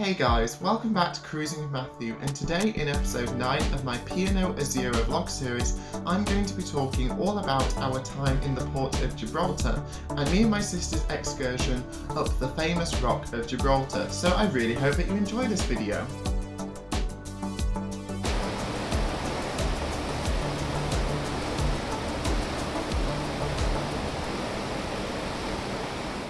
Hey guys, welcome back to Cruising with Matthew, and today in episode 9 of my P&O Azura vlog series, I'm going to be talking all about our time in the port of Gibraltar and me and my sister's excursion up the famous Rock of Gibraltar, so I really hope that you enjoy this video.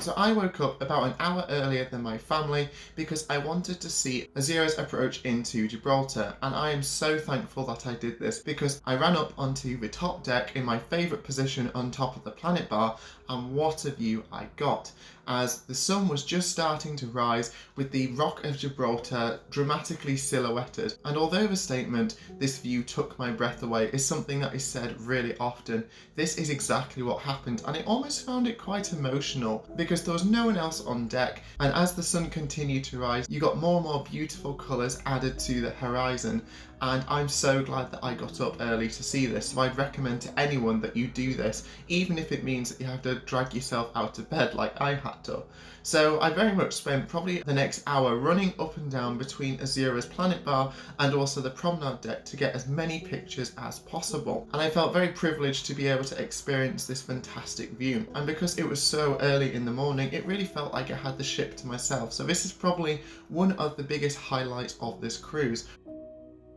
So I woke up about an hour earlier than my family because I wanted to see Azura's approach into Gibraltar, and I am so thankful that I did this because I ran up onto the top deck in my favourite position on top of the planet bar, and what a view I got, as the sun was just starting to rise with the Rock of Gibraltar dramatically silhouetted. And although the statement, "this view took my breath away," is something that is said really often, this is exactly what happened, and I almost found it quite emotional because there was no one else on deck, and as the sun continued to rise you got more and more beautiful colours added to the horizon, and I'm so glad that I got up early to see this. So I'd recommend to anyone that you do this, even if it means that you have to drag yourself out of bed like I had to. So I very much spent probably the next hour running up and down between Azura's planet bar and also the promenade deck to get as many pictures as possible, and I felt very privileged to be able to experience this fantastic view. And because it was so early in the morning, it really felt like I had the ship to myself, so this is probably one of the biggest highlights of this cruise.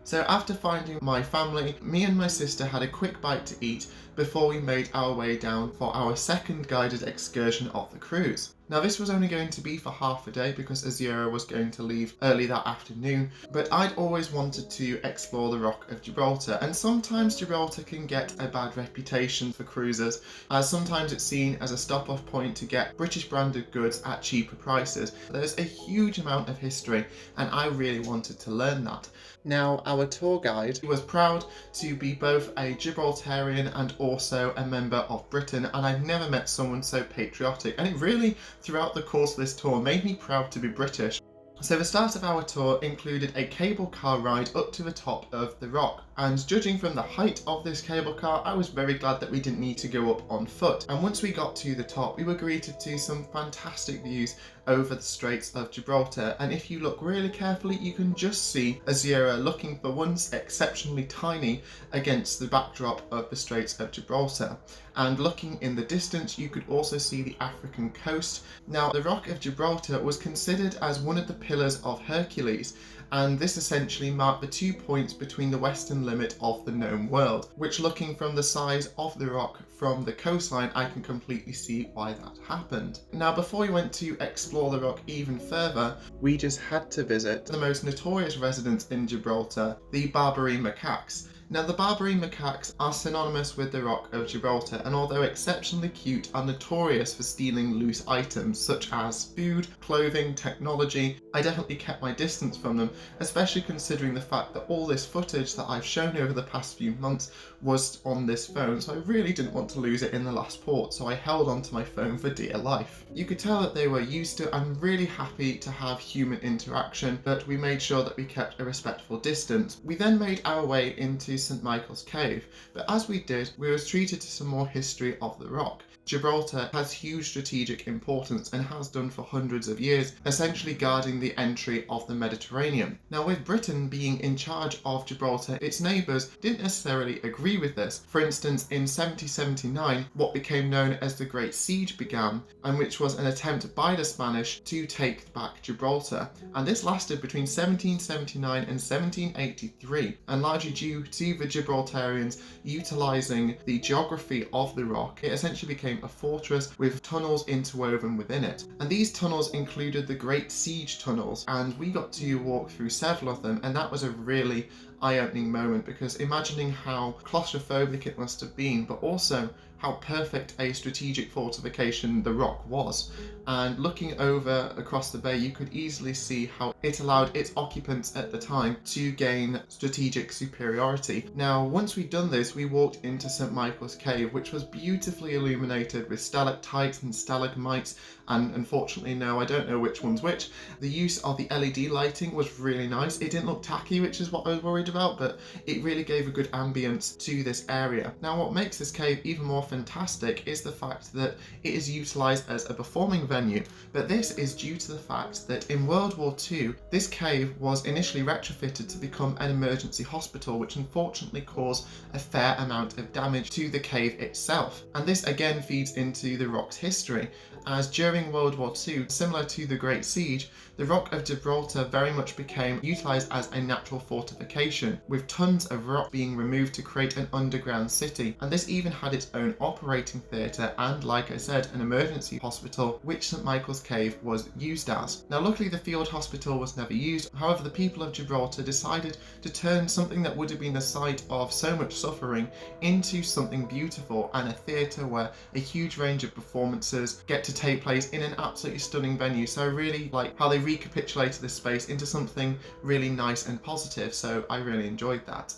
So after finding my family, me and my sister had a quick bite to eat before we made our way down for our second guided excursion of the cruise. Now this was only going to be for half a day because Azura was going to leave early that afternoon, but I'd always wanted to explore the Rock of Gibraltar, and sometimes Gibraltar can get a bad reputation for cruisers, as sometimes it's seen as a stop-off point to get British branded goods at cheaper prices. There's a huge amount of history and I really wanted to learn that. Now our tour guide was proud to be both a Gibraltarian and also a member of Britain, and I've never met someone so patriotic, and it really, throughout the course of this tour, made me proud to be British. So the start of our tour included a cable car ride up to the top of the rock, and judging from the height of this cable car, I was very glad that we didn't need to go up on foot. And once we got to the top, we were greeted to some fantastic views over the Straits of Gibraltar, and if you look really carefully you can just see Azura looking for once exceptionally tiny against the backdrop of the Straits of Gibraltar. And looking in the distance you could also see the African coast. Now the Rock of Gibraltar was considered as one of the pillars of Hercules, and this essentially marked the 2 points between the western limit of the known world, which, looking from the size of the rock from the coastline, I can completely see why that happened. Now before we went to explore the rock even further, we just had to visit the most notorious residence in Gibraltar, the Barbary macaques. Now the Barbary macaques are synonymous with the Rock of Gibraltar, and although exceptionally cute, are notorious for stealing loose items such as food, clothing, technology. I definitely kept my distance from them, especially considering the fact that all this footage that I've shown over the past few months was on this phone, so I really didn't want to lose it in the last port, so I held onto my phone for dear life. You could tell that they were used to and really happy to have human interaction, but we made sure that we kept a respectful distance. We then made our way into St. Michael's Cave, but as we did, we were treated to some more history of the rock. Gibraltar has huge strategic importance and has done for hundreds of years, essentially guarding the entry of the Mediterranean. Now with Britain being in charge of Gibraltar, its neighbours didn't necessarily agree with this. For instance, in 1779, what became known as the Great Siege began, and which was an attempt by the Spanish to take back Gibraltar. And this lasted between 1779 and 1783, and largely due to the Gibraltarians utilising the geography of the rock, it essentially became a fortress with tunnels interwoven within it. And these tunnels included the Great Siege tunnels, and we got to walk through several of them, and that was a really eye-opening moment, because imagining how claustrophobic it must have been, but also how perfect a strategic fortification the rock was. And looking over across the bay, you could easily see how it allowed its occupants at the time to gain strategic superiority. Now, once we'd done this, we walked into St. Michael's Cave, which was beautifully illuminated with stalactites and stalagmites, and unfortunately, no, I don't know which one's which. The use of the LED lighting was really nice. It didn't look tacky, which is what I was worried about, but it really gave a good ambience to this area. Now, what makes this cave even more fantastic is the fact that it is utilised as a performing venue, but this is due to the fact that in World War II, this cave was initially retrofitted to become an emergency hospital, which unfortunately caused a fair amount of damage to the cave itself. And this again feeds into the rock's history, as during World War II, similar to the Great Siege, the Rock of Gibraltar very much became utilised as a natural fortification, with tons of rock being removed to create an underground city. And this even had its own operating theatre and, like I said, an emergency hospital, which St Michael's Cave was used as. Now, luckily the field hospital was never used. However, the people of Gibraltar decided to turn something that would have been the site of so much suffering into something beautiful, and a theatre where a huge range of performances get to take place in an absolutely stunning venue. So I really like how they recapitulated this space into something really nice and positive, so I really enjoyed that.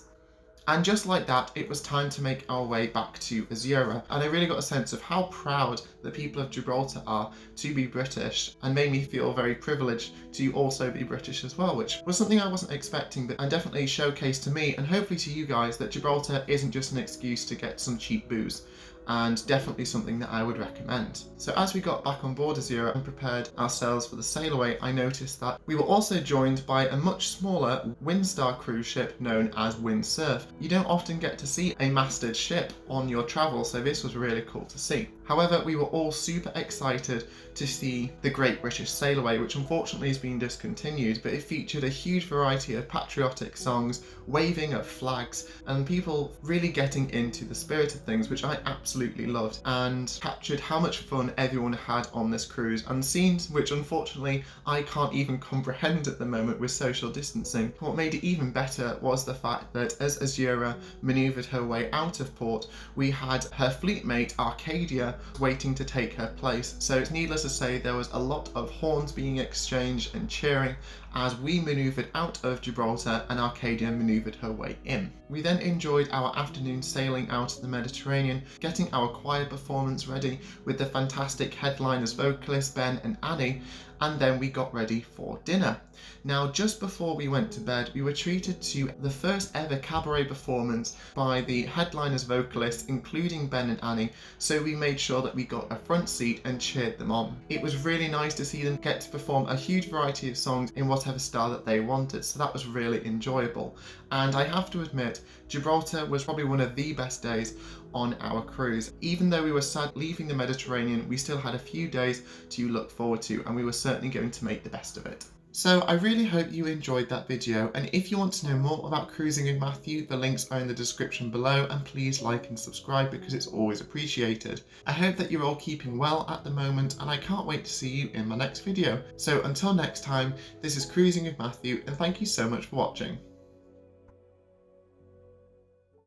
And just like that, it was time to make our way back to Azura, and I really got a sense of how proud the people of Gibraltar are to be British, and made me feel very privileged to also be British as well, which was something I wasn't expecting, but and definitely showcased to me and hopefully to you guys that Gibraltar isn't just an excuse to get some cheap booze, and definitely something that I would recommend. So as we got back on board Azura and prepared ourselves for the Sailaway, I noticed that we were also joined by a much smaller Windstar cruise ship known as Windsurf. You don't often get to see a masted ship on your travel, so this was really cool to see. However, we were all super excited to see the Great British Sailaway, which unfortunately has been discontinued, but it featured a huge variety of patriotic songs, waving of flags, and people really getting into the spirit of things, which I absolutely loved, and captured how much fun everyone had on this cruise, and scenes which unfortunately I can't even comprehend at the moment with social distancing. What made it even better was the fact that as Azura manoeuvred her way out of port, we had her fleet mate Arcadia waiting to take her place. So it's needless to say there was a lot of horns being exchanged and cheering as we manoeuvred out of Gibraltar and Arcadia manoeuvred her way in. We then enjoyed our afternoon sailing out of the Mediterranean, getting our choir performance ready with the fantastic headliners vocalists Ben and Annie, and then we got ready for dinner. Now, just before we went to bed, we were treated to the first ever cabaret performance by the headliners vocalists, including Ben and Annie, so we made sure that we got a front seat and cheered them on. It was really nice to see them get to perform a huge variety of songs in whatever style that they wanted, so that was really enjoyable. And I have to admit, Gibraltar was probably one of the best days on our cruise. Even though we were sad leaving the Mediterranean, we still had a few days to look forward to, and we were certainly going to make the best of it. So I really hope you enjoyed that video, and if you want to know more about cruising with Matthew, the links are in the description below, and please like and subscribe because it's always appreciated. I hope that you're all keeping well at the moment, and I can't wait to see you in my next video. So until next time, this is Cruising with Matthew, and thank you so much for watching.